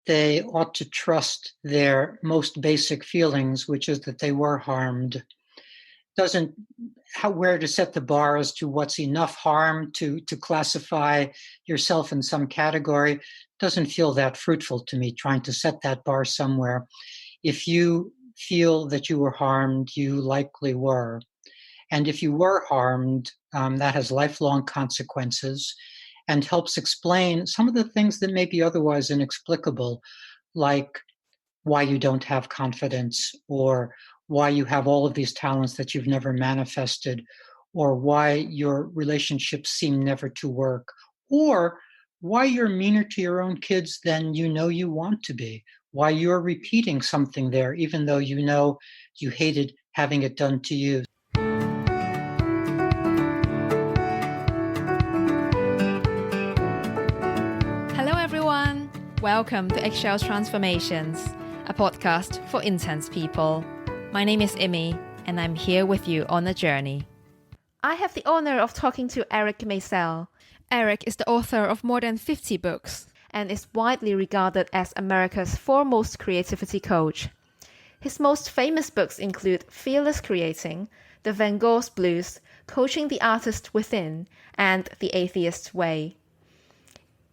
they ought to trust their most basic feelings, which is that they were harmed. Doesn't where to set the bar as to what's enough harm to classify yourself in some category doesn't feel that fruitful to me, trying to set that bar somewhere. If you feel that you were harmed, you likely were. And if you were harmed, that has lifelong consequences and helps explain some of the things that may be otherwise inexplicable, like why you don't have confidence, or why you have all of these talents that you've never manifested, or why your relationships seem never to work, or why you're meaner to your own kids than you know you want to be, why you're repeating something there, even though you know you hated having it done to you. Hello, everyone. Welcome to Eggshell Transformations, a podcast for intense people. My name is Imi, and I'm here with you on a journey. I have the honor of talking to Eric Maisel. Eric is the author of more than 50 books and is widely regarded as America's foremost creativity coach. His most famous books include Fearless Creating, The Van Gogh's Blues, Coaching the Artist Within, and The Atheist's Way.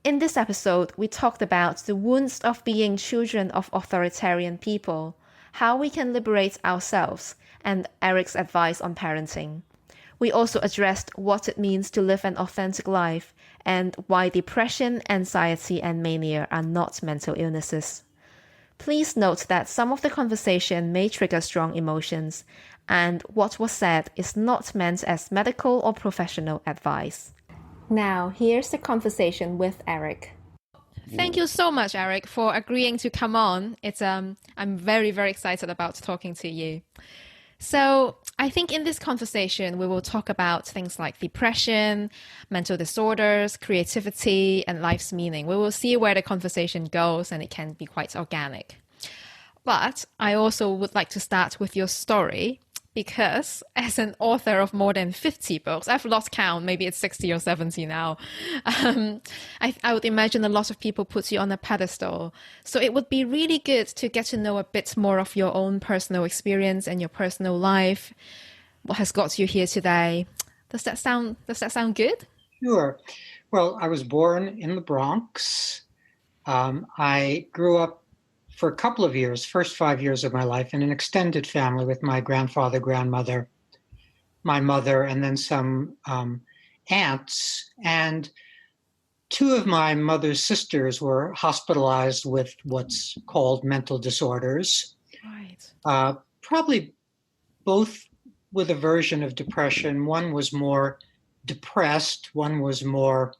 In this episode, we talked about the wounds of being children of authoritarian people, how we can liberate ourselves, and Eric's advice on parenting. We also addressed what it means to live an authentic life and why depression, anxiety, and mania are not mental illnesses. Please note that some of the conversation may trigger strong emotions, and what was said is not meant as medical or professional advice. Now, here's the conversation with Eric. Thank you so much, Eric, for agreeing to come on. I'm very, very excited about talking to you. So I think in this conversation, we will talk about things like depression, mental disorders, creativity, and life's meaning. We will see where the conversation goes, and it can be quite organic. But I also would like to start with your story, because as an author of more than 50 books, I've lost count, maybe it's 60 or 70 now, I would imagine a lot of people put you on a pedestal. So it would be really good to get to know a bit more of your own personal experience and your personal life. What has got you here today? Does that sound good? Sure. Well, I was born in the Bronx. I grew up for a couple of years, first 5 years of my life, in an extended family with my grandfather, grandmother, my mother, and then some aunts. And two of my mother's sisters were hospitalized with what's called mental disorders. Right. Probably both with a version of depression. One was more depressed, one was more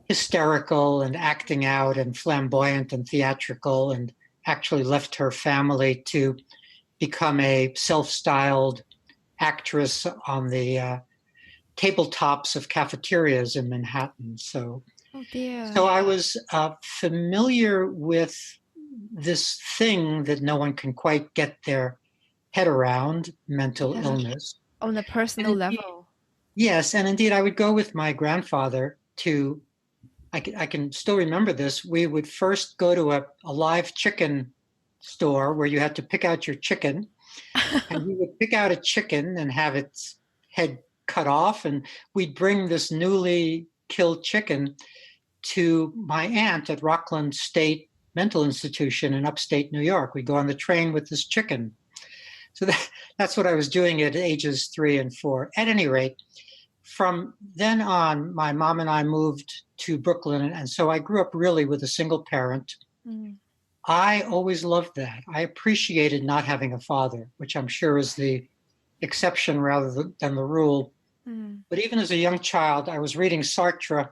hysterical and acting out and flamboyant and theatrical, and actually left her family to become a self-styled actress on the tabletops of cafeterias in Manhattan. So I was familiar with this thing that no one can quite get their head around, mental illness. On a personal level. Yes, and indeed I would go with my grandfather to, I can still remember this. We would first go to a live chicken store where you had to pick out your chicken. And we would pick out a chicken and have its head cut off. And we'd bring this newly killed chicken to my aunt at Rockland State Mental Institution in upstate New York. We'd go on the train with this chicken. So that's what I was doing at ages 3 and 4. At any rate, from then on, my mom and I moved to Brooklyn, and so I grew up really with a single parent. Mm. I always loved that. I appreciated not having a father, which I'm sure is the exception rather than the rule. Mm. But even as a young child, I was reading Sartre,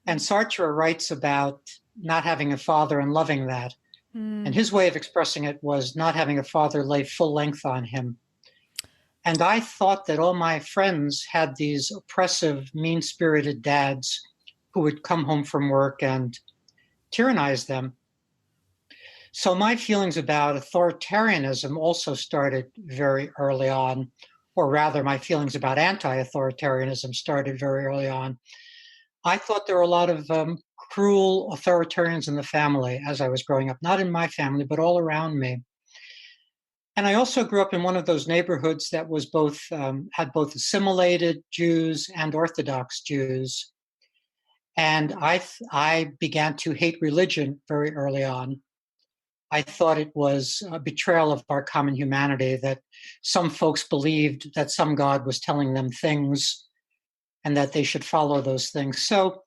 and Sartre writes about not having a father and loving that. Mm. And his way of expressing it was not having a father lay full length on him. And I thought that all my friends had these oppressive, mean-spirited dads who would come home from work and tyrannize them. So my feelings about authoritarianism also started very early on, or rather my feelings about anti-authoritarianism started very early on. I thought there were a lot of cruel authoritarians in the family as I was growing up, not in my family, but all around me. And I also grew up in one of those neighborhoods that was both had both assimilated Jews and Orthodox Jews. And I began to hate religion very early on. I thought it was a betrayal of our common humanity, that some folks believed that some God was telling them things and that they should follow those things. So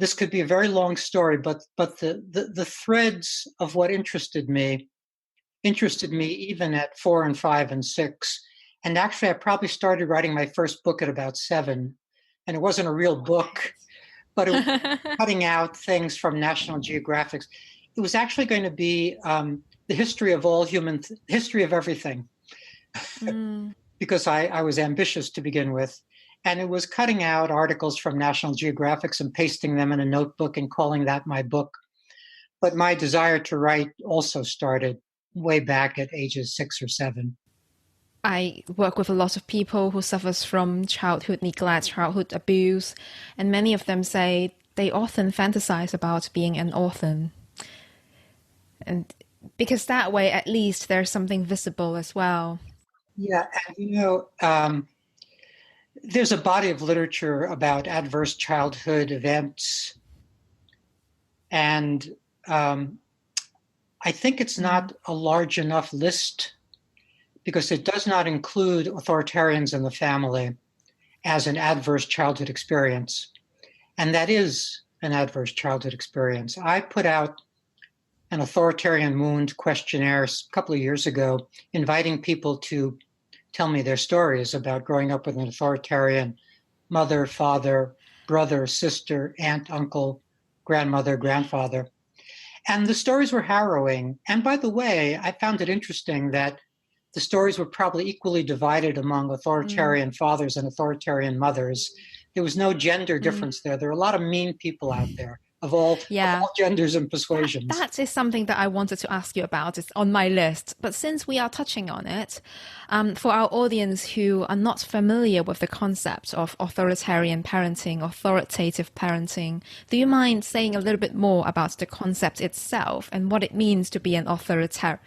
this could be a very long story, but the threads of what interested me even at 4 and 5 and 6. And actually, I probably started writing my first book at about 7. And it wasn't a real book, but it was cutting out things from National Geographic. It was actually going to be the history of all history of everything, because I was ambitious to begin with. And it was cutting out articles from National Geographic and pasting them in a notebook and calling that my book. But my desire to write also started way back at ages 6 or 7. I work with a lot of people who suffers from childhood neglect, childhood abuse, and many of them say they often fantasize about being an orphan. And because that way, at least there's something visible as well. Yeah, and there's a body of literature about adverse childhood events, and I think it's not a large enough list because it does not include authoritarians in the family as an adverse childhood experience. And that is an adverse childhood experience. I put out an authoritarian wound questionnaire a couple of years ago, inviting people to tell me their stories about growing up with an authoritarian mother, father, brother, sister, aunt, uncle, grandmother, grandfather. And the stories were harrowing. And by the way, I found it interesting that the stories were probably equally divided among authoritarian fathers and authoritarian mothers. There was no gender difference there. There are a lot of mean people out there of all genders and persuasions. That is something that I wanted to ask you about. It's on my list. But since we are touching on it, for our audience who are not familiar with the concept of authoritarian parenting, authoritative parenting, do you mind saying a little bit more about the concept itself and what it means to be an authoritarian?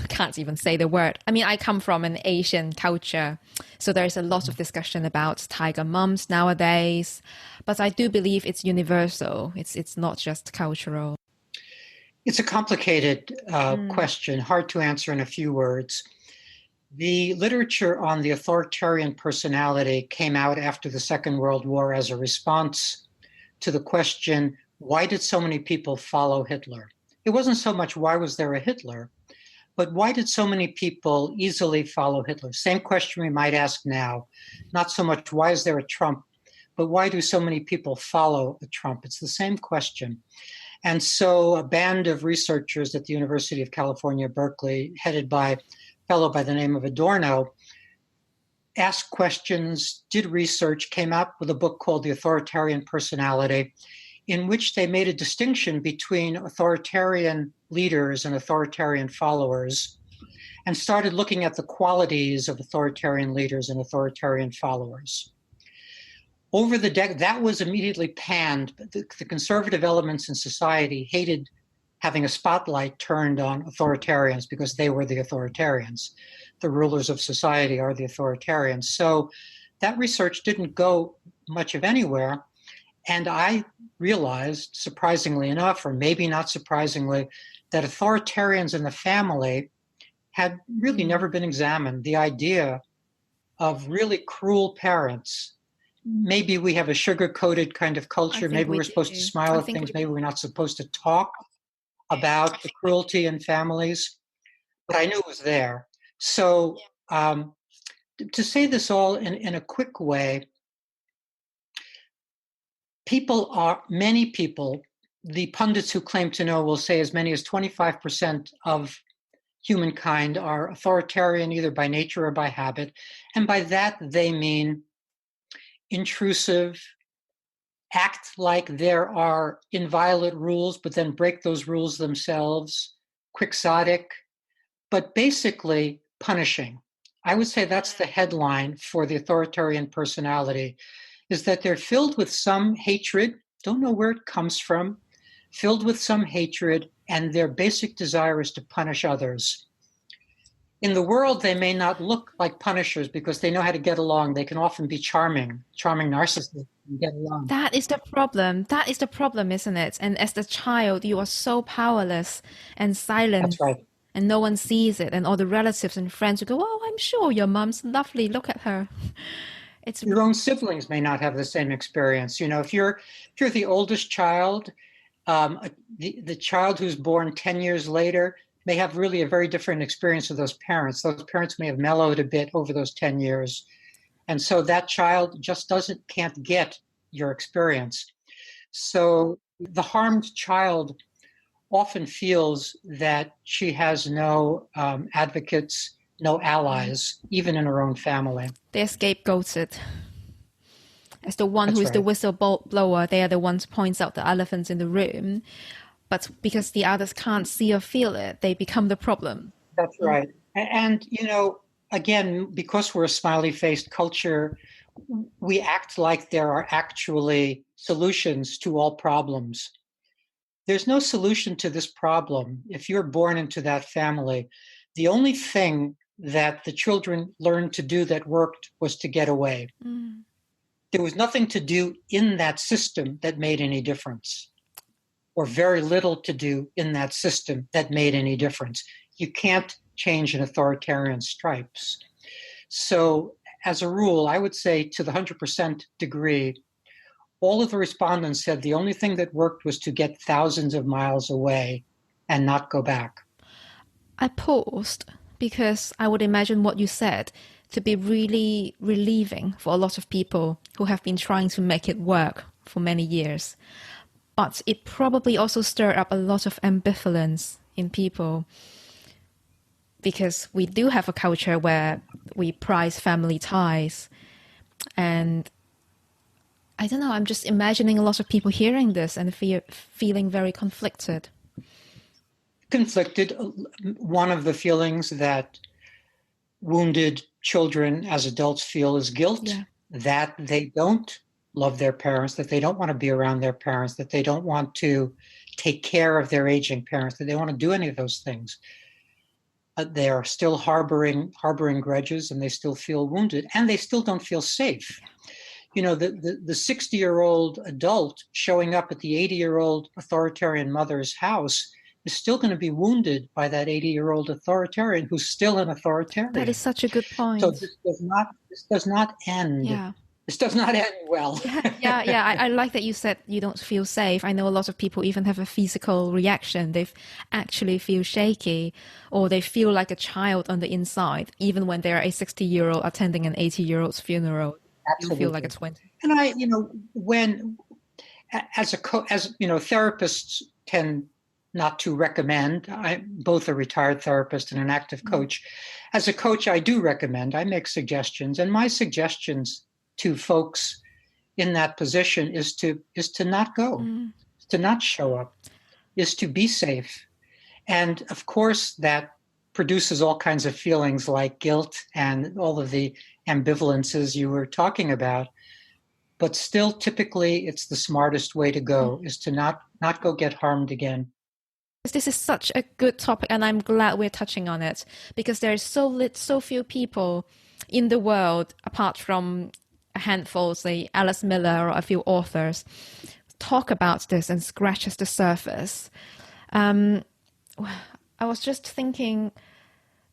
I can't even say the word. I mean, I come from an Asian culture, so there's a lot of discussion about tiger mums nowadays, but I do believe it's universal. It's not just cultural. It's a complicated question, hard to answer in a few words. The literature on the authoritarian personality came out after the Second World War as a response to the question, why did so many people follow Hitler? It wasn't so much why was there a Hitler, but why did so many people easily follow Hitler? Same question we might ask now. Not so much why is there a Trump, but why do so many people follow a Trump? It's the same question. And so a band of researchers at the University of California, Berkeley, headed by a fellow by the name of Adorno, asked questions, did research, came out with a book called The Authoritarian Personality, in which they made a distinction between authoritarian leaders and authoritarian followers, and started looking at the qualities of authoritarian leaders and authoritarian followers. Over the decade, that was immediately panned. The conservative elements in society hated having a spotlight turned on authoritarians because they were the authoritarians. The rulers of society are the authoritarians. So that research didn't go much of anywhere. And I realized, surprisingly enough, or maybe not surprisingly, that authoritarians in the family had really never been examined. The idea of really cruel parents, maybe we have a sugar-coated kind of culture. Maybe we're supposed to smile at things. Maybe we're not supposed to talk about the cruelty in families. But I knew it was there. So to say this all in a quick way, many people, the pundits who claim to know will say as many as 25% of humankind are authoritarian either by nature or by habit. And by that, they mean intrusive, act like there are inviolate rules, but then break those rules themselves, quixotic, but basically punishing. I would say that's the headline for the authoritarian personality, is that they're filled with some hatred don't know where it comes from, filled with some hatred, and their basic desire is to punish others. In the world, they may not look like punishers because they know how to get along. They can often be charming narcissists and get along. That is the problem. That is the problem, isn't it? And as the child, you are so powerless and silent. That's right. And no one sees it. And all the relatives and friends will go, oh, I'm sure your mom's lovely. Look at her. It's Your own siblings may not have the same experience. If you're the oldest child, the child who's born 10 years later may have really a very different experience with those parents. Those parents may have mellowed a bit over those 10 years. And so that child just can't get your experience. So the harmed child often feels that she has no advocates, no allies, even in her own family. They're scapegoated. As the one That's who is the right. whistleblower, they are the ones who points out the elephants in the room. But because the others can't see or feel it, they become the problem. That's right. And, again, because we're a smiley-faced culture, we act like there are actually solutions to all problems. There's no solution to this problem. If you're born into that family, the only thing that the children learned to do that worked was to get away. Mm. There was nothing to do in that system that made any difference, or very little to do in that system that made any difference. You can't change an authoritarian stripes. So as a rule, I would say to the 100% degree, all of the respondents said the only thing that worked was to get thousands of miles away and not go back. I paused because I would imagine what you said to be really relieving for a lot of people who have been trying to make it work for many years. But it probably also stirred up a lot of ambivalence in people because we do have a culture where we prize family ties. And I don't know, I'm just imagining a lot of people hearing this and feeling very conflicted. Conflicted. One of the feelings that wounded children as adults feel is guilt, that they don't love their parents, that they don't want to be around their parents, that they don't want to take care of their aging parents, that they don't want to do any of those things. They are still harboring grudges, and they still feel wounded, and they still don't feel safe. The 60-year-old adult showing up at the 80-year-old authoritarian mother's house is still going to be wounded by that 80-year-old authoritarian who's still an authoritarian. That is such a good point. So this does not end. Yeah. This does not end well. Yeah. I like that you said you don't feel safe. I know a lot of people even have a physical reaction. They actually feel shaky, or they feel like a child on the inside, even when they're a 60-year-old attending an 80-year-old's funeral. Absolutely. You feel like a 20. And when therapists tend not to recommend. I'm both a retired therapist and an active coach. As a coach, I do recommend. I make suggestions, and my suggestions to folks in that position is to not go, to not show up, is to be safe. And of course, that produces all kinds of feelings like guilt and all of the ambivalences you were talking about. But still, typically, it's the smartest way to go, is to not go get harmed again. This is such a good topic, and I'm glad we're touching on it, because there are so few people in the world, apart from a handful, say Alice Miller or a few authors, talk about this and scratches the surface. I was just thinking,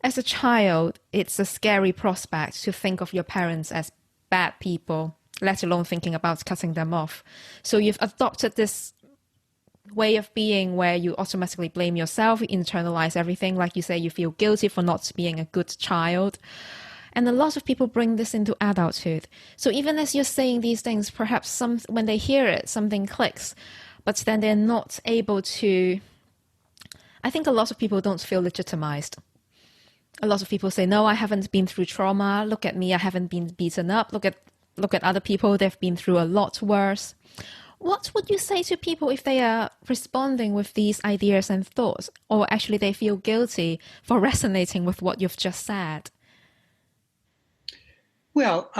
as a child, it's a scary prospect to think of your parents as bad people, let alone thinking about cutting them off. So you've adopted this way of being where you automatically blame yourself, you internalize everything. Like you say, you feel guilty for not being a good child. And a lot of people bring this into adulthood. So even as you're saying these things, perhaps when they hear it, something clicks, but then they're not able to. I think a lot of people don't feel legitimized. A lot of people say, no, I haven't been through trauma. Look at me, I haven't been beaten up. Look at other people, they've been through a lot worse. What would you say to people if they are responding with these ideas and thoughts, or actually they feel guilty for resonating with what you've just said? Well,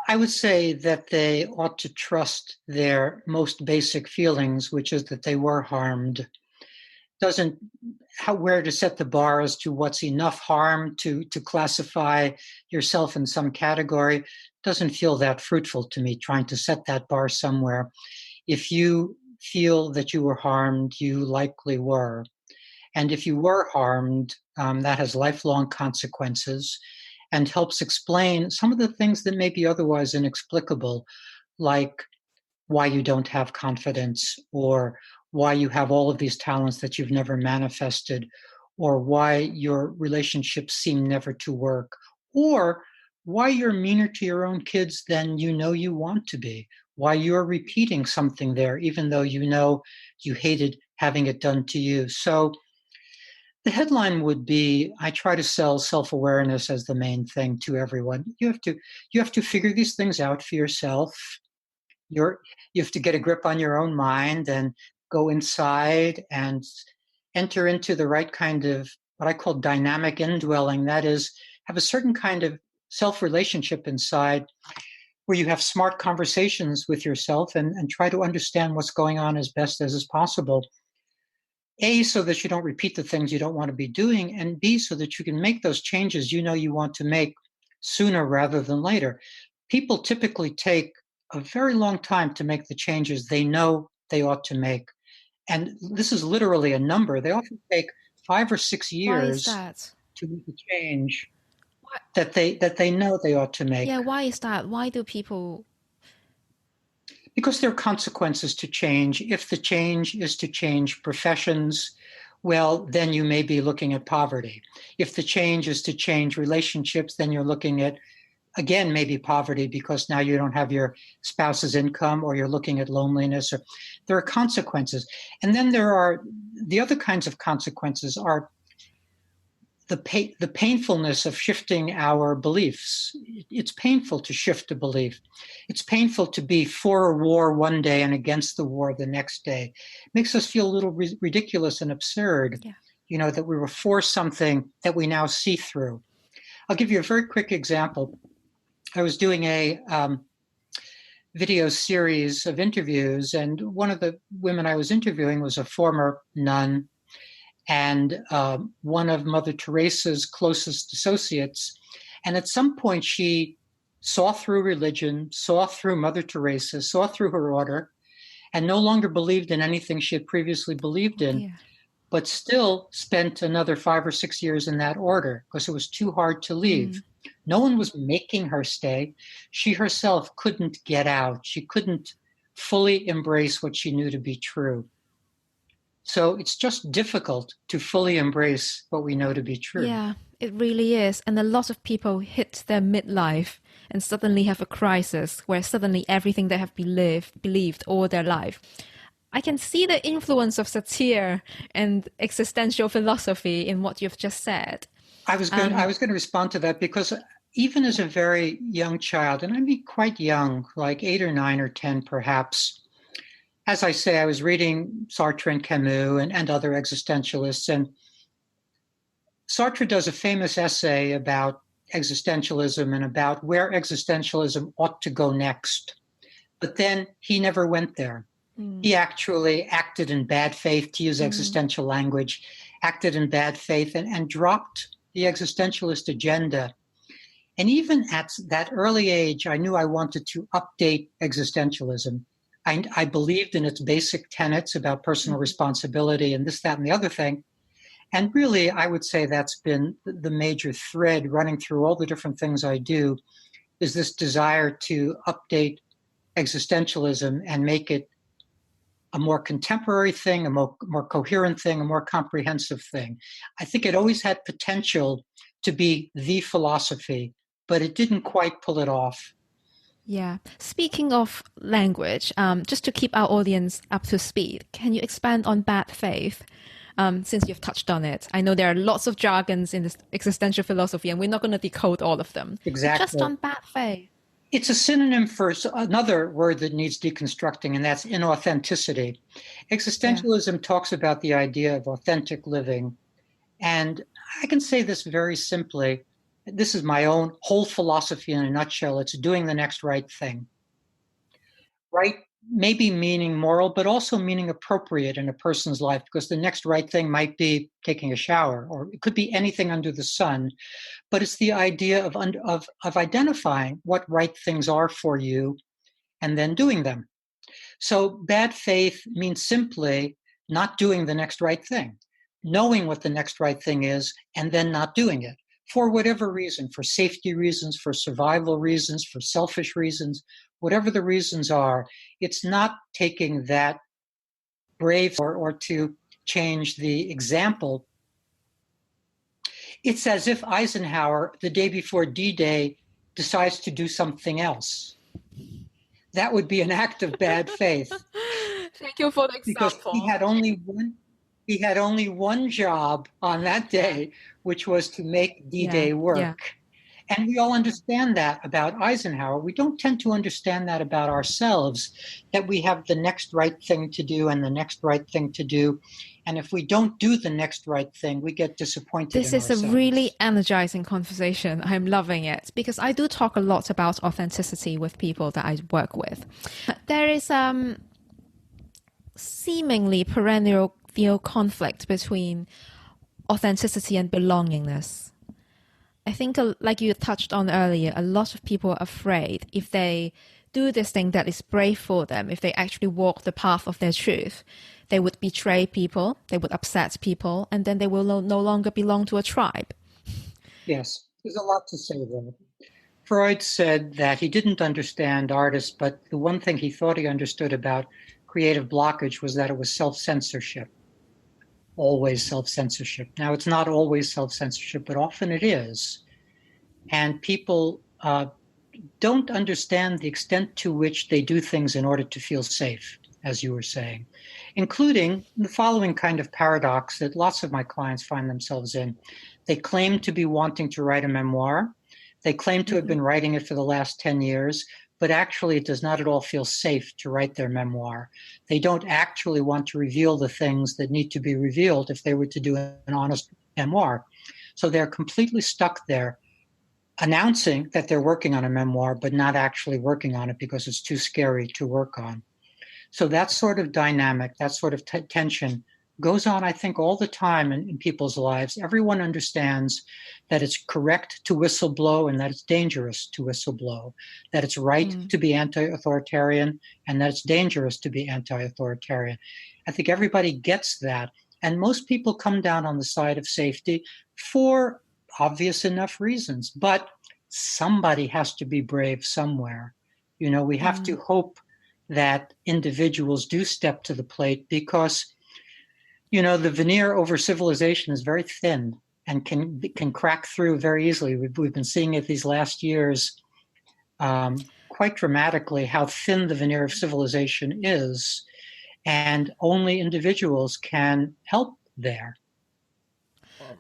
I would say that they ought to trust their most basic feelings, which is that they were harmed. Doesn't where to set the bar as to what's enough harm to classify yourself in some category doesn't feel that fruitful to me, trying to set that bar somewhere. If you feel that you were harmed, you likely were. And if you were harmed, that has lifelong consequences and helps explain some of the things that may be otherwise inexplicable, like why you don't have confidence, or why you have all of these talents that you've never manifested, or why your relationships seem never to work, or why you're meaner to your own kids than you know you want to be, why you're repeating something there, even though you know you hated having it done to you. So the headline would be, I try to sell self-awareness as the main thing to everyone. You have to figure these things out for yourself. You have to get a grip on your own mind and go inside and enter into the right kind of what I call dynamic indwelling. That is, have a certain kind of self-relationship inside where you have smart conversations with yourself and try to understand what's going on as best as is possible. A, so that you don't repeat the things you don't want to be doing, and B, so that you can make those changes you know you want to make sooner rather than later. People typically take a very long time to make the changes they know they ought to make. And this is literally a number. They often take 5 or 6 Why is years that? to make a change Why, that they know they ought to make. yeah, why is that? Why do people? Because there are consequences to change. If the change is to change professions, well, then you may be looking at poverty. If the change is to change relationships, then you're looking at, again, maybe poverty, because now you don't have your spouse's income, or you're looking at loneliness, or there are consequences. And then there are the other kinds of consequences are the painfulness of shifting our beliefs. It's painful to shift a belief. It's painful to be for a war one day and against the war the next day. It makes us feel a little ridiculous and absurd, Yeah. that we were for something that we now see through. I'll give you a very quick example. I was doing a video series of interviews, and one of the women I was interviewing was a former nun and one of Mother Teresa's closest associates. And at some point, she saw through religion, saw through Mother Teresa, saw through her order, and no longer believed in anything she had previously believed in, Yeah. but still spent another 5 or 6 years in that order because it was too hard to leave. No one was making her stay. She herself couldn't get out. She couldn't fully embrace what she knew to be true. So it's just difficult to fully embrace what we know to be true. Yeah, it really is. And a lot of people hit their midlife and suddenly have a crisis where suddenly everything they have believed all their life. I can see the influence of satire and existential philosophy in what you've just said. I was going to respond to that because even as a very young child, and I mean quite young, like 8 or 9 or 10 perhaps, as I say, I was reading Sartre and Camus and other existentialists, and Sartre does a famous essay about existentialism and about where existentialism ought to go next. But then he never went there. He actually acted in bad faith, to use existential language, acted in bad faith and dropped the existentialist agenda. And even at that early age, I knew I wanted to update existentialism. I believed in its basic tenets about personal responsibility and this, that, and the other thing. And really, I would say that's been the major thread running through all the different things I do, is this desire to update existentialism and make it a more contemporary thing, a more coherent thing, a more comprehensive thing. I think it always had potential to be the philosophy, but it didn't quite pull it off. Yeah. Speaking of language, just to keep our audience up to speed, can you expand on bad faith? Since you've touched on it, I know there are lots of jargons in this existential philosophy, and we're not going to decode all of them. Exactly. Just on bad faith. It's a synonym for another word that needs deconstructing, and that's inauthenticity. Existentialism talks about the idea of authentic living. And I can say this very simply. this is my own whole philosophy in a nutshell. It's doing the next right thing. Right, maybe meaning moral, but also meaning appropriate in a person's life, because the next right thing might be taking a shower, or it could be anything under the sun. But it's the idea of identifying what right things are for you and then doing them. So bad faith means simply not doing the next right thing, knowing what the next right thing is, and then not doing it for whatever reason, for safety reasons, for survival reasons, for selfish reasons, whatever the reasons are. It's not taking that brave or to change the example. It's as if Eisenhower, the day before D-Day, decides to do something else. That would be an act of bad faith. Thank you for the Because example. he had only one job on that day, which was to make D-Day work. Yeah. And we all understand that about Eisenhower. We don't tend to understand that about ourselves, that we have the next right thing to do and the next right thing to do. And if we don't do the next right thing, we get disappointed This in is ourselves. a really energizing conversation. I'm loving it because I do talk a lot about authenticity with people that I work with. There is seemingly perennial conflict between authenticity and belongingness. I think, like you touched on earlier, a lot of people are afraid if they do this thing that is brave for them, if they actually walk the path of their truth, they would betray people, they would upset people, and then they will no longer belong to a tribe. Yes, there's a lot to say there. Freud said that he didn't understand artists, but the one thing he thought he understood about creative blockage was that it was self-censorship. Always self-censorship. Now, it's not always self-censorship, but often it is. And people don't understand the extent to which they do things in order to feel safe, as you were saying, including the following kind of paradox that lots of my clients find themselves in. They claim to be wanting to write a memoir. They claim to have been writing it for the last 10 years, but actually it does not at all feel safe to write their memoir. They don't actually want to reveal the things that need to be revealed if they were to do an honest memoir. So they're completely stuck there, announcing that they're working on a memoir, but not actually working on it because it's too scary to work on. So that sort of dynamic, that sort of tension goes on, I think, all the time in people's lives. Everyone understands that it's correct to whistleblow and that it's dangerous to whistleblow, that it's right to be anti-authoritarian and that it's dangerous to be anti-authoritarian. I think everybody gets that. And most people come down on the side of safety for obvious enough reasons. But somebody has to be brave somewhere. You know, we have to hope that individuals do step to the plate because, you know, the veneer over civilization is very thin and can crack through very easily. We've been seeing it these last years quite dramatically, how thin the veneer of civilization is, and only individuals can help there.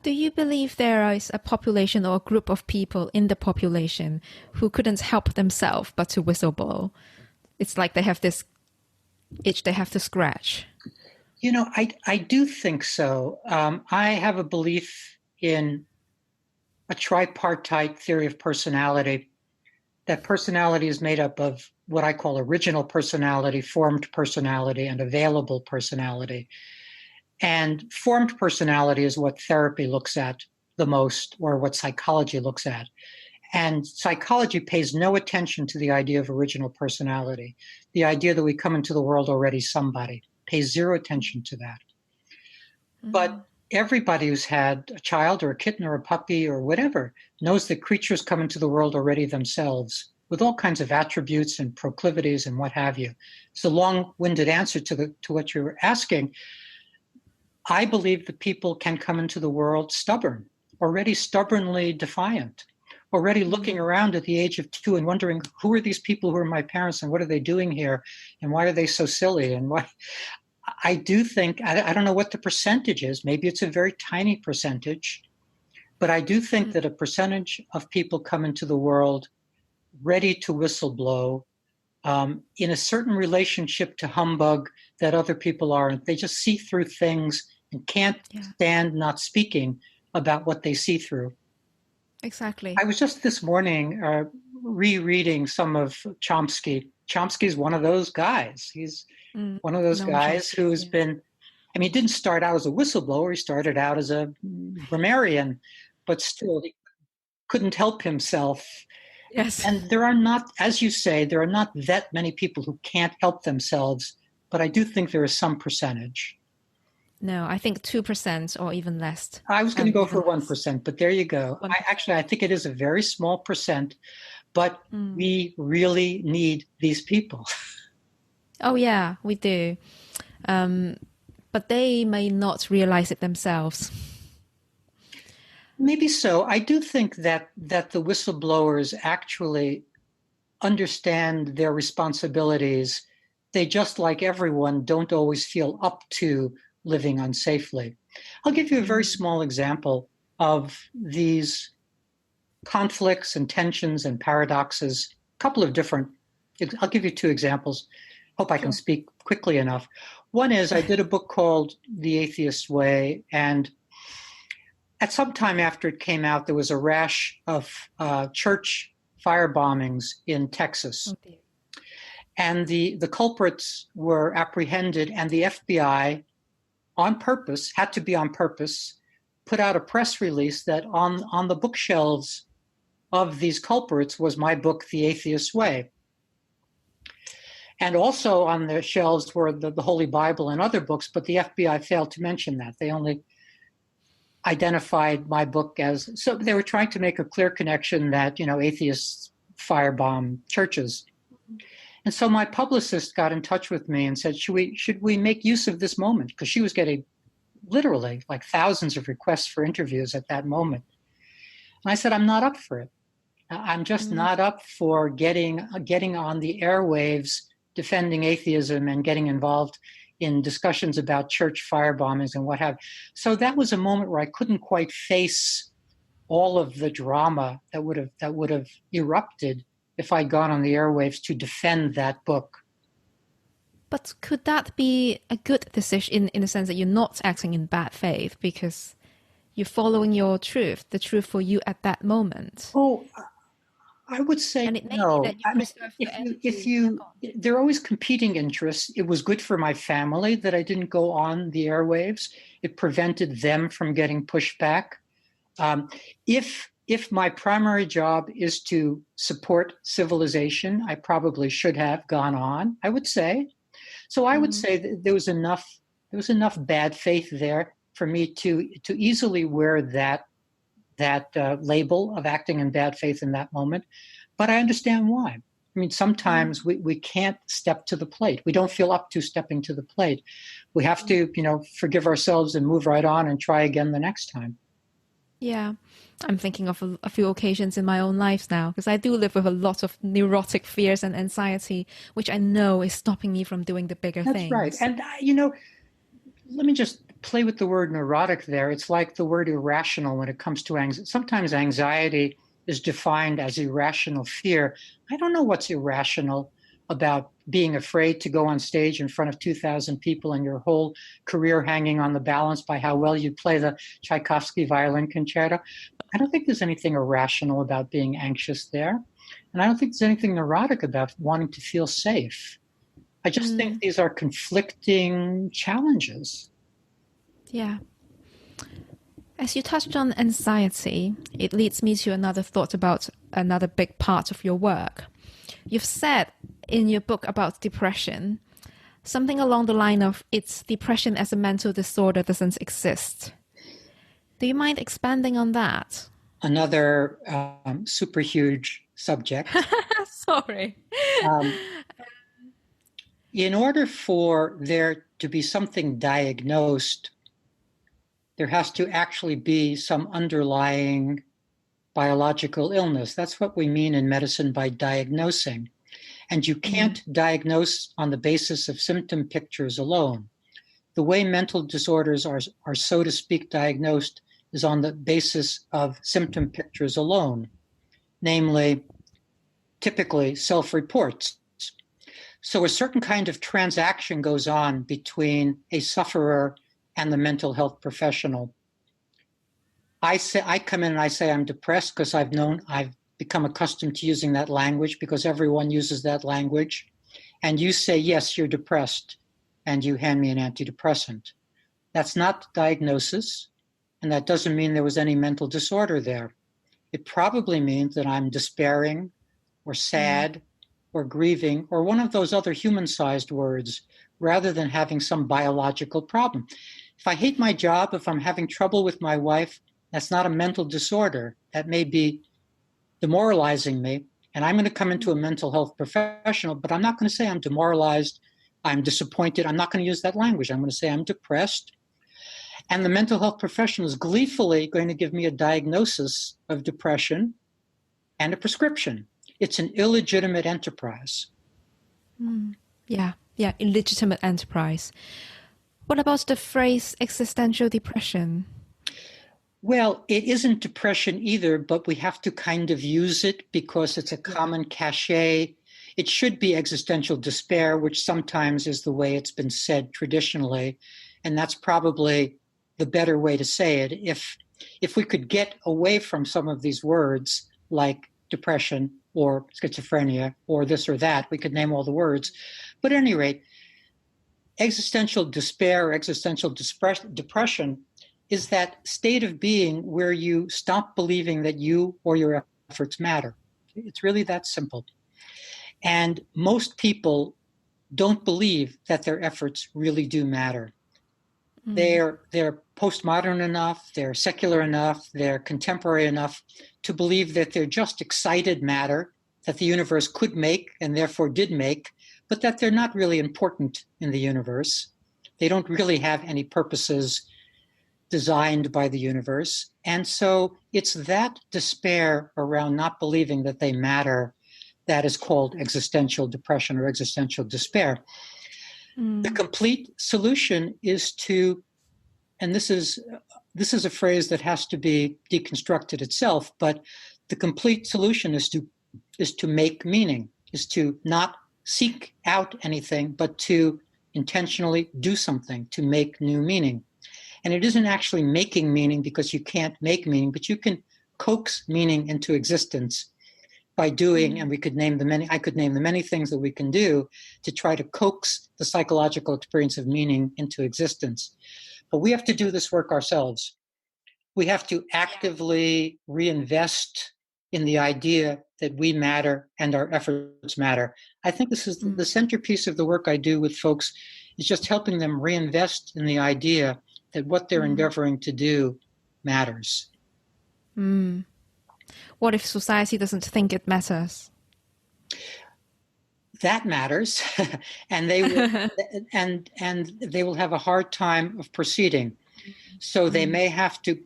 Do you believe there is a population or a group of people in the population who couldn't help themselves but to whistleblow? It's like they have this itch they have to scratch. You know, I do think so. I have a belief in a tripartite theory of personality, that personality is made up of what I call original personality, formed personality, and available personality. And formed personality is what therapy looks at the most, or what psychology looks at. And psychology pays no attention to the idea of original personality, the idea that we come into the world already somebody, pays zero attention to that. But everybody who's had a child or a kitten or a puppy or whatever knows that creatures come into the world already themselves with all kinds of attributes and proclivities and what have you. It's a long-winded answer to what you were asking. I believe that people can come into the world stubborn, already stubbornly defiant, already looking around at the age of 2 and wondering, who are these people who are my parents and what are they doing here? And why are they so silly? And why? I do think, I don't know what the percentage is. Maybe it's a very tiny percentage, but I do think that a percentage of people come into the world ready to whistleblow in a certain relationship to humbug that other people aren't. They just see through things and can't stand not speaking about what they see through. Exactly. I was just this morning rereading some of Chomsky. Chomsky's one of those guys. He's one of those Noam guys Chomsky. who's Yeah. been, I mean, he didn't start out as a whistleblower. He started out as a grammarian, but still he couldn't help himself. Yes. And there are not, as you say, there are not that many people who can't help themselves, but I do think there is some percentage. No, I think 2% or even less. I was going to go Even for less. 1%, but there you go. 1%. I think it is a very small percent, but Mm. we really need these people. Oh, yeah, we do. But they may not realize it themselves. Maybe so. I do think that the whistleblowers actually understand their responsibilities. They, just like everyone, don't always feel up to living unsafely. I'll give you a very small example of these conflicts and tensions and paradoxes. A couple of different, I'll give you two examples. Hope I can Sure. speak quickly enough. One is I did a book called The Atheist Way, and at some time after it came out, there was a rash of church fire bombings in Texas. Oh, dear. And the culprits were apprehended, and the FBI, on purpose, had to be on purpose, put out a press release that on the bookshelves of these culprits was my book, The Atheist Way. And also on the shelves were the Holy Bible and other books, but the FBI failed to mention that. They only identified my book as, so they were trying to make a clear connection that, atheists firebomb churches. And so my publicist got in touch with me and said, should we make use of this moment? Because she was getting literally like thousands of requests for interviews at that moment. And I said, I'm not up for it. I'm just not up for getting on the airwaves defending atheism and getting involved in discussions about church firebombings and what have. So that was a moment where I couldn't quite face all of the drama that would have erupted if I'd gone on the airwaves to defend that book. But could that be a good decision in the sense that you're not acting in bad faith because you're following your truth, the truth for you at that moment? Oh, I would say And it may be no. that you I mean, preserve your energy. there are always competing interests. It was good for my family that I didn't go on the airwaves. It prevented them from getting pushed back. If my primary job is to support civilization, I probably should have gone on, I would say. So I would say that there was enough bad faith there for me to easily wear that label of acting in bad faith in that moment. But I understand why. I mean, sometimes we can't step to the plate. We don't feel up to stepping to the plate. We have to, forgive ourselves and move right on and try again the next time. Yeah. I'm thinking of a few occasions in my own life now, because I do live with a lot of neurotic fears and anxiety, which I know is stopping me from doing the bigger things. That's right. And, let me just play with the word neurotic there. It's like the word irrational when it comes to anxiety. Sometimes anxiety is defined as irrational fear. I don't know what's irrational about being afraid to go on stage in front of 2,000 people and your whole career hanging on the balance by how well you play the Tchaikovsky violin concerto. I don't think there's anything irrational about being anxious there. And I don't think there's anything neurotic about wanting to feel safe. I just think these are conflicting challenges. Yeah. As you touched on anxiety, it leads me to another thought about another big part of your work. You've said in your book about depression, something along the line of, it's depression as a mental disorder doesn't exist. Do you mind expanding on that? Another super huge subject. Sorry. In order for there to be something diagnosed, there has to actually be some underlying biological illness. That's what we mean in medicine by diagnosing. And you can't diagnose on the basis of symptom pictures alone. The way mental disorders are, so to speak, diagnosed is on the basis of symptom pictures alone, namely, typically self-reports. So a certain kind of transaction goes on between a sufferer and the mental health professional. I come in and I say I'm depressed because I've become accustomed to using that language because everyone uses that language. And you say, yes, you're depressed, and you hand me an antidepressant. That's not diagnosis, and that doesn't mean there was any mental disorder there. It probably means that I'm despairing or sad or grieving or one of those other human-sized words rather than having some biological problem. If I hate my job, if I'm having trouble with my wife, that's not a mental disorder. That may be demoralizing me, and I'm going to come into a mental health professional, but I'm not going to say I'm demoralized, I'm disappointed. I'm not going to use that language. I'm going to say I'm depressed. And the mental health professional is gleefully going to give me a diagnosis of depression and a prescription. It's an illegitimate enterprise. Yeah, illegitimate enterprise. What about the phrase existential depression? Well, it isn't depression either, but we have to kind of use it because it's a common cachet. It should be existential despair, which sometimes is the way it's been said traditionally. And that's probably the better way to say it. If we could get away from some of these words like depression or schizophrenia or this or that, we could name all the words. But at any rate, existential despair or existential depression is that state of being where you stop believing that you or your efforts matter. It's really that simple. And most people don't believe that their efforts really do matter. They're postmodern enough, they're secular enough, they're contemporary enough to believe that they're just excited matter that the universe could make and therefore did make, but that they're not really important in the universe. They don't really have any purposes designed by the universe. And so it's that despair around not believing that they matter that is called existential depression or existential despair. The complete solution is to, and this is a phrase that has to be deconstructed itself, but the complete solution is to make meaning, is to not seek out anything, but to intentionally do something to make new meaning. And it isn't actually making meaning because you can't make meaning, but you can coax meaning into existence by doing, and I could name the many things that we can do to try to coax the psychological experience of meaning into existence. But we have to do this work ourselves. We have to actively reinvest in the idea that we matter and our efforts matter. I think this is the centerpiece of the work I do with folks, is just helping them reinvest in the idea that what they're endeavoring to do matters. What if society doesn't think it matters? That matters, and they will, and they will have a hard time of proceeding. So they may have to.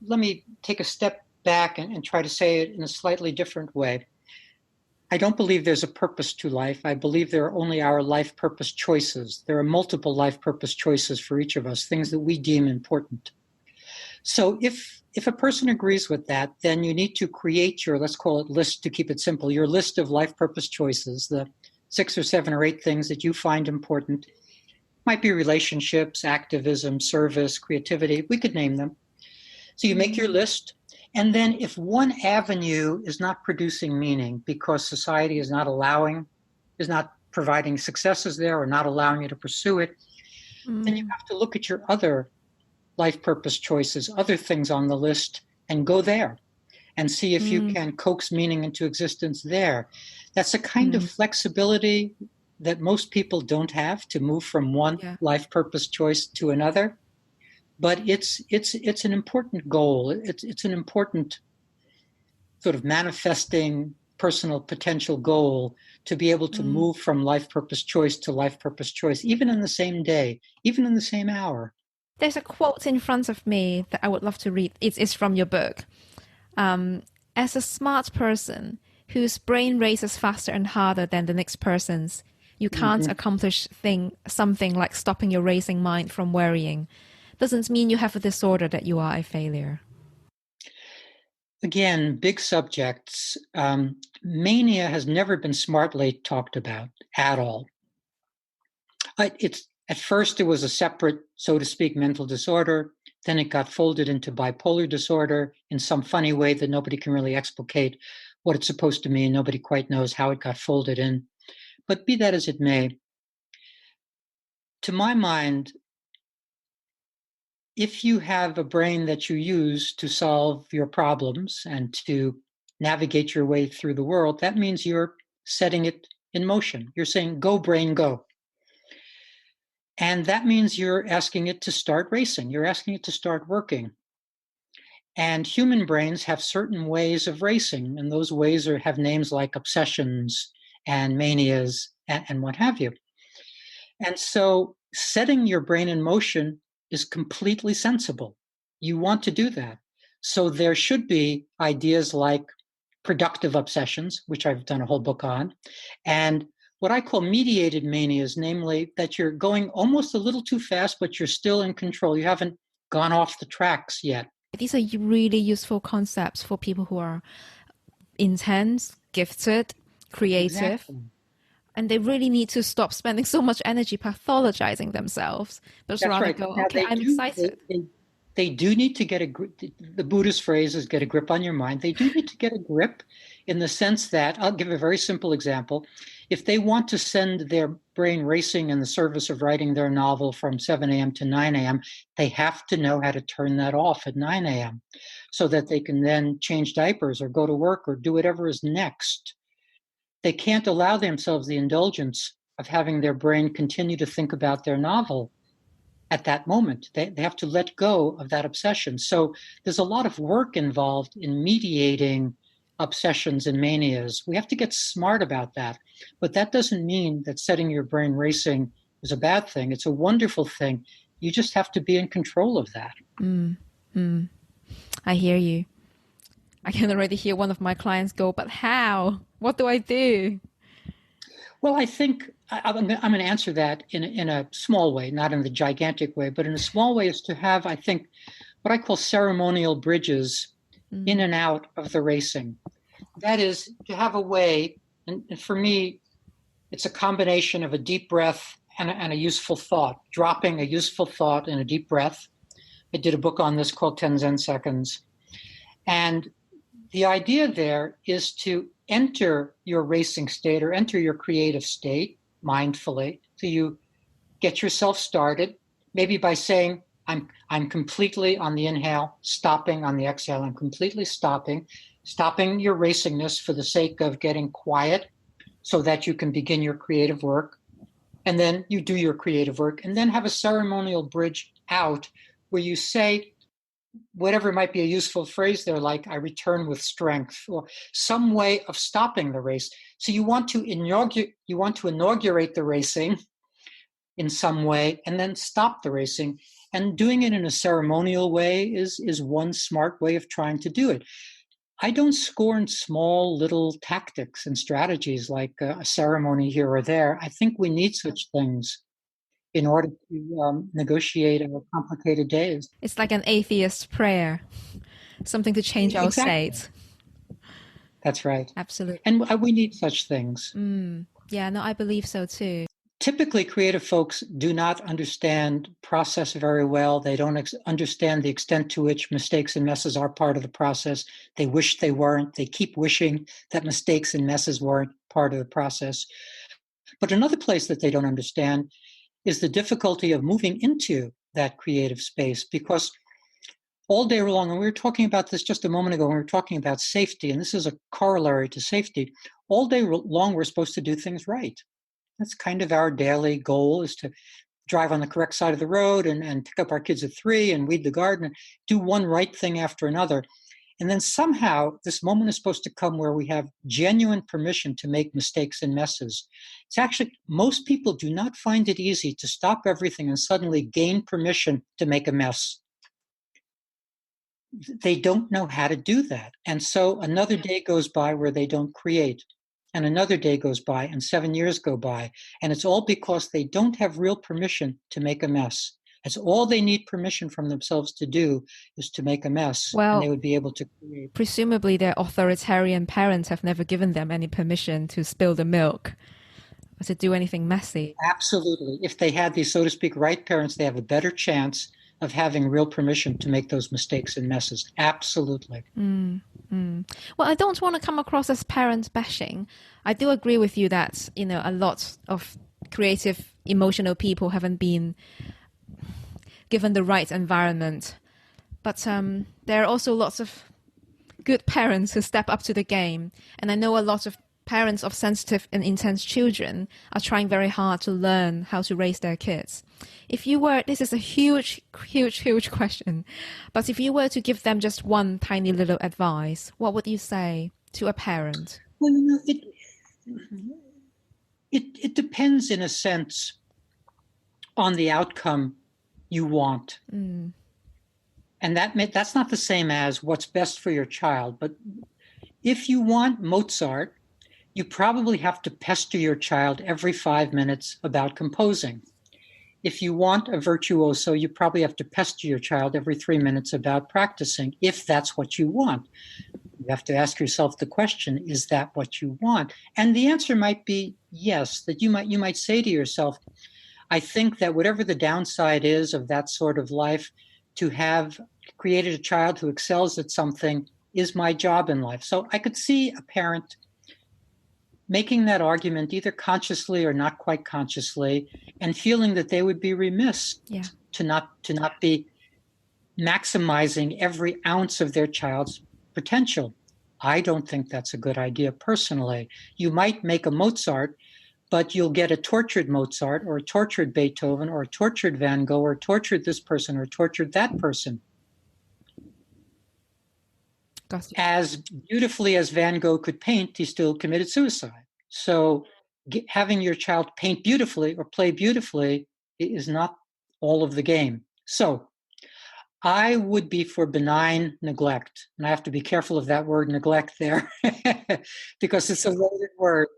Let me take a step back and try to say it in a slightly different way. I don't believe there's a purpose to life. I believe there are only our life purpose choices. There are multiple life purpose choices for each of us, things that we deem important. So if a person agrees with that, then you need to create your, let's call it list to keep it simple, your list of life purpose choices, the 6 or 7 or 8 things that you find important. Might be relationships, activism, service, creativity. We could name them. So you make your list. And then if one avenue is not producing meaning because society is not providing successes there or not allowing you to pursue it, then you have to look at your other life purpose choices, other things on the list, and go there and see if you can coax meaning into existence there. That's a kind of flexibility that most people don't have to move from one life purpose choice to another. But it's an important goal. It's an important sort of manifesting personal potential goal to be able to move from life purpose choice to life purpose choice, even in the same day, even in the same hour. There's a quote in front of me that I would love to read. It's from your book. As a smart person whose brain races faster and harder than the next person's, you can't accomplish something like stopping your racing mind from worrying. Doesn't mean you have a disorder that you are a failure. Again, big subjects. Mania has never been smartly talked about at all. At first, it was a separate, so to speak, mental disorder. Then it got folded into bipolar disorder in some funny way that nobody can really explicate what it's supposed to mean. Nobody quite knows how it got folded in. But be that as it may, to my mind, if you have a brain that you use to solve your problems and to navigate your way through the world, that means you're setting it in motion. You're saying, go, brain, go. And that means you're asking it to start racing. You're asking it to start working. And human brains have certain ways of racing, and those ways have names like obsessions and manias and what have you. And so setting your brain in motion is completely sensible. You want to do that. So there should be ideas like productive obsessions, which I've done a whole book on, and what I call mediated manias, namely that you're going almost a little too fast, but you're still in control. You haven't gone off the tracks yet. These are really useful concepts for people who are intense, gifted, creative. Exactly. And they really need to stop spending so much energy pathologizing themselves, but That's rather right. go, Now, okay, I'm excited. They do need to get a grip. The Buddhist phrase is get a grip on your mind. They do need to get a grip in the sense that, I'll give a very simple example. If they want to send their brain racing in the service of writing their novel from 7 a.m. to 9 a.m., they have to know how to turn that off at 9 a.m. so that they can then change diapers or go to work or do whatever is next. They can't allow themselves the indulgence of having their brain continue to think about their novel at that moment. They have to let go of that obsession. So there's a lot of work involved in mediating obsessions and manias. We have to get smart about that. But that doesn't mean that setting your brain racing is a bad thing. It's a wonderful thing. You just have to be in control of that. I hear you. I can already hear one of my clients go, but how? What do I do? Well, I think I'm going to answer that in a small way, not in the gigantic way, but in a small way is to have, I think, what I call ceremonial bridges in and out of the racing. That is to have a way, and for me, it's a combination of a deep breath and a useful thought, dropping a useful thought in a deep breath. I did a book on this called 10 Zen Seconds. And the idea there is to enter your racing state or enter your creative state mindfully. So you get yourself started, maybe by saying, I'm completely on the inhale, stopping on the exhale. I'm completely stopping your racingness for the sake of getting quiet so that you can begin your creative work. And then you do your creative work and then have a ceremonial bridge out where you say, whatever might be a useful phrase there, like I return with strength, or some way of stopping the race. So you want to inaugurate the racing in some way and then stop the racing. And doing it in a ceremonial way is one smart way of trying to do it. I don't scorn small little tactics and strategies like a ceremony here or there. I think we need such things in order to negotiate our complicated days. It's like an atheist prayer, something to change our state. That's right. Absolutely. And we need such things. Yeah, no, I believe so too. Typically, creative folks do not understand process very well. They don't understand the extent to which mistakes and messes are part of the process. They wish they weren't. They keep wishing that mistakes and messes weren't part of the process. But another place that they don't understand is the difficulty of moving into that creative space, because all day long, and we were talking about this just a moment ago when we were talking about safety, and this is a corollary to safety, all day long we're supposed to do things right. That's kind of our daily goal, is to drive on the correct side of the road and pick up our kids at 3 and weed the garden, and do one right thing after another. And then somehow this moment is supposed to come where we have genuine permission to make mistakes and messes. It's actually, most people do not find it easy to stop everything and suddenly gain permission to make a mess. They don't know how to do that. And so another day goes by where they don't create. And another day goes by and 7 years go by. And it's all because they don't have real permission to make a mess. That's all they need permission from themselves to do, is to make a mess. Well, and they would be able to create. Presumably their authoritarian parents have never given them any permission to spill the milk or to do anything messy. Absolutely. If they had these, so to speak, right parents, they have a better chance of having real permission to make those mistakes and messes. Absolutely. Well, I don't want to come across as parent bashing. I do agree with you that, a lot of creative, emotional people haven't been given the right environment. But there are also lots of good parents who step up to the game. And I know a lot of parents of sensitive and intense children are trying very hard to learn how to raise their kids. This is a huge, huge, huge question, but if you were to give them just one tiny little advice, what would you say to a parent? Well, it depends in a sense on the outcome you want. And that's not the same as what's best for your child. But if you want Mozart, you probably have to pester your child every 5 minutes about composing. If you want a virtuoso, you probably have to pester your child every 3 minutes about practicing, if that's what you want. You have to ask yourself the question, is that what you want? And the answer might be yes, that you might say to yourself, I think that whatever the downside is of that sort of life, to have created a child who excels at something is my job in life. So I could see a parent making that argument either consciously or not quite consciously, and feeling that they would be remiss to not be maximizing every ounce of their child's potential. I don't think that's a good idea personally. You might make a Mozart, but you'll get a tortured Mozart or a tortured Beethoven or a tortured Van Gogh or tortured this person or tortured that person. As beautifully as Van Gogh could paint, he still committed suicide. So having your child paint beautifully or play beautifully is not all of the game. So I would be for benign neglect. And I have to be careful of that word neglect there because it's a loaded word.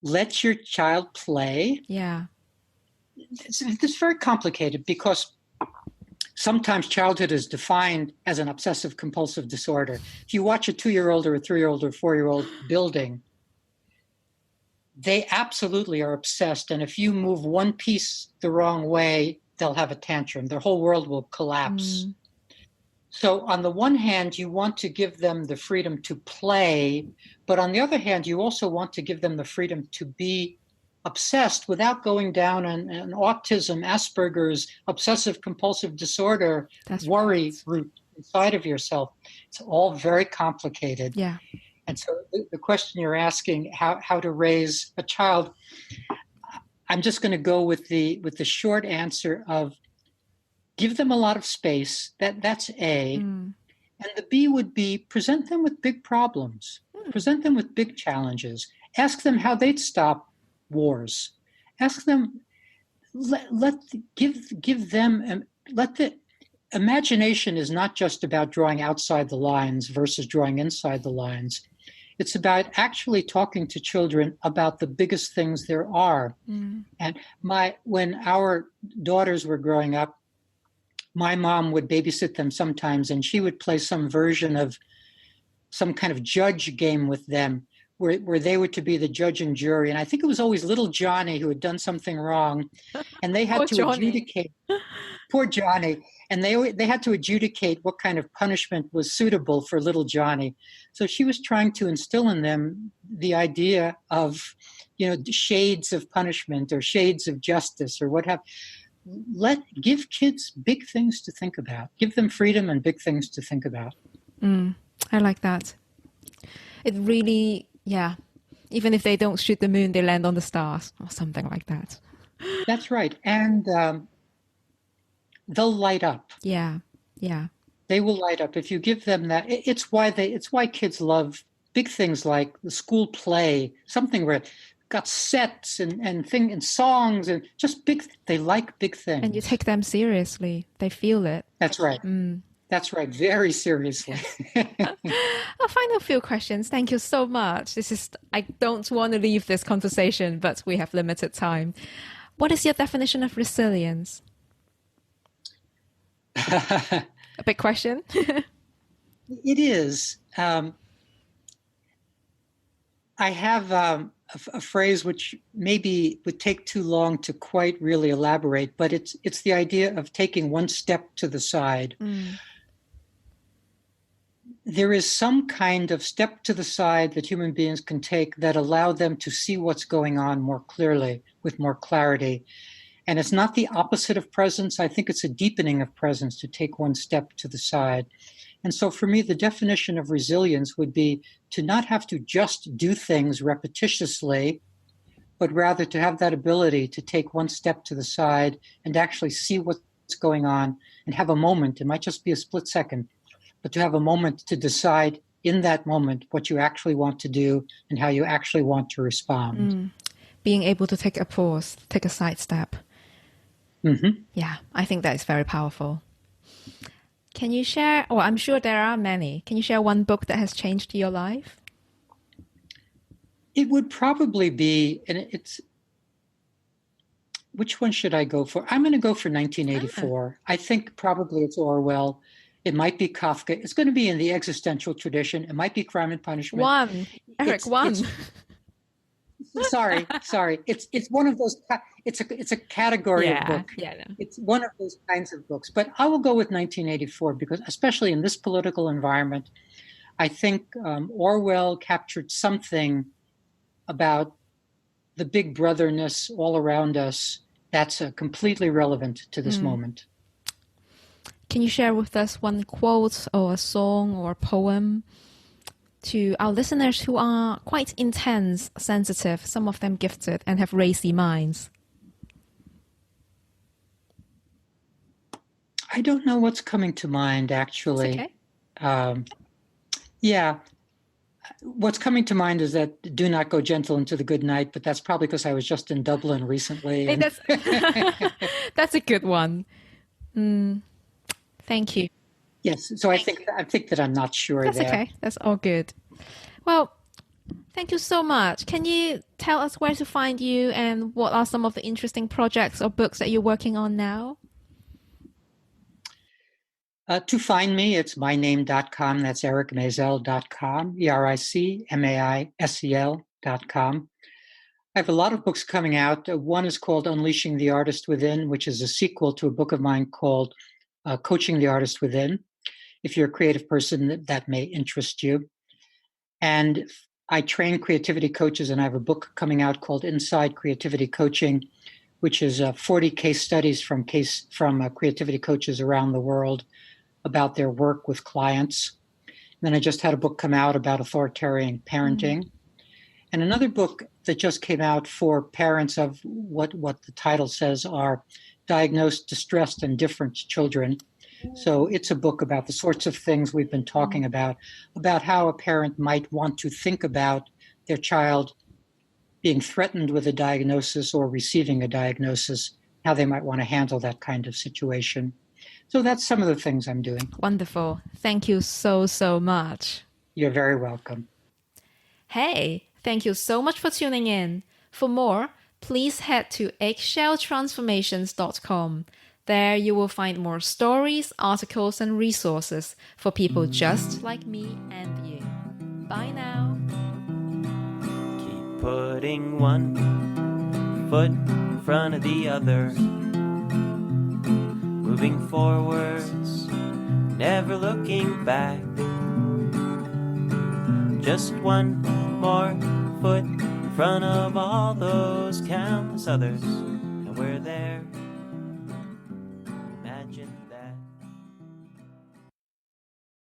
Let your child play. Yeah. It's very complicated because sometimes childhood is defined as an obsessive compulsive disorder. If you watch a 2-year-old or a 3-year-old or a 4-year-old building, they absolutely are obsessed. And if you move one piece the wrong way, they'll have a tantrum. Their whole world will collapse. So on the one hand, you want to give them the freedom to play, but on the other hand, you also want to give them the freedom to be obsessed without going down an autism, Asperger's, obsessive compulsive disorder, worry route inside of yourself. It's all very complicated. Yeah. And so the question you're asking, how to raise a child, I'm just going to go with the short answer of give them a lot of space. That's A. And the B would be present them with big problems, present them with big challenges, ask them how they'd stop wars. Ask them, give them, let the imagination is not just about drawing outside the lines versus drawing inside the lines. It's about actually talking to children about the biggest things there are. And when our daughters were growing up, my mom would babysit them sometimes, and she would play some version of some kind of judge game with them, where they were to be the judge and jury. And I think it was always little Johnny who had done something wrong, and they had to adjudicate. Poor Johnny. And they had to adjudicate what kind of punishment was suitable for little Johnny. So she was trying to instill in them the idea of, shades of punishment or shades of justice or what have. Give kids big things to think about. Give them freedom and big things to think about. I like that. It really, even if they don't shoot the moon, they land on the stars or something like that. That's right. And they'll light up. Yeah. They will light up if you give them that. It's why kids love big things like the school play, something where it got sets and songs and just big. They like big things. And you take them seriously. They feel it. That's right. That's right. Very seriously. Our final few questions. Thank you so much. I don't want to leave this conversation, but we have limited time. What is your definition of resilience? A big question. It is. I have a phrase which maybe would take too long to quite really elaborate, but it's the idea of taking one step to the side. There is some kind of step to the side that human beings can take that allow them to see what's going on more clearly, with more clarity. And it's not the opposite of presence. I think it's a deepening of presence to take one step to the side. And so for me, the definition of resilience would be to not have to just do things repetitiously, but rather to have that ability to take one step to the side and actually see what's going on and have a moment. It might just be a split second, but to have a moment to decide in that moment what you actually want to do and how you actually want to respond. Being able to take a pause, take a side step. Yeah, I think that is very powerful. Can you share, or I'm sure there are many, can you share one book that has changed your life? It would probably be, and it's, which one should I go for? I'm going to go for 1984. I think probably it's Orwell. It might be Kafka. It's going to be in the existential tradition. It might be Crime and Punishment. Eric, one. Sorry. It's one of those. It's a category of book. Yeah. It's one of those kinds of books. But I will go with 1984 because, especially in this political environment, I think Orwell captured something about the big brotherness all around us that's completely relevant to this moment. Can you share with us one quote or a song or a poem to our listeners who are quite intense, sensitive, some of them gifted, and have racy minds? I don't know what's coming to mind, actually. It's okay. Yeah. What's coming to mind is that do not go gentle into the good night, but that's probably because I was just in Dublin recently. Hey, that's a good one. Thank you. Yes, so I think that I'm not sure. That's okay. That's all good. Well, thank you so much. Can you tell us where to find you and what are some of the interesting projects or books that you're working on now? To find me, it's myname.com. That's ericmaisel.com, EricMaisel.com. I have a lot of books coming out. One is called Unleashing the Artist Within, which is a sequel to a book of mine called Coaching the Artist Within. If you're a creative person, that may interest you. And I train creativity coaches, and I have a book coming out called Inside Creativity Coaching, which is 40 case studies from creativity coaches around the world about their work with clients. And then I just had a book come out about authoritarian parenting. And another book that just came out for parents of what the title says are diagnosed, distressed, and different children. So it's a book about the sorts of things we've been talking about how a parent might want to think about their child being threatened with a diagnosis or receiving a diagnosis, how they might want to handle that kind of situation. So that's some of the things I'm doing. Wonderful. Thank you so much. You're very welcome. Hey, thank you so much for tuning in. For more, please head to eggshelltransformations.com. There you will find more stories, articles, and resources for people just like me and you. Bye now. Keep putting one foot in front of the other. Moving forwards, never looking back. Just one more foot in front of all those countless others, and we're there.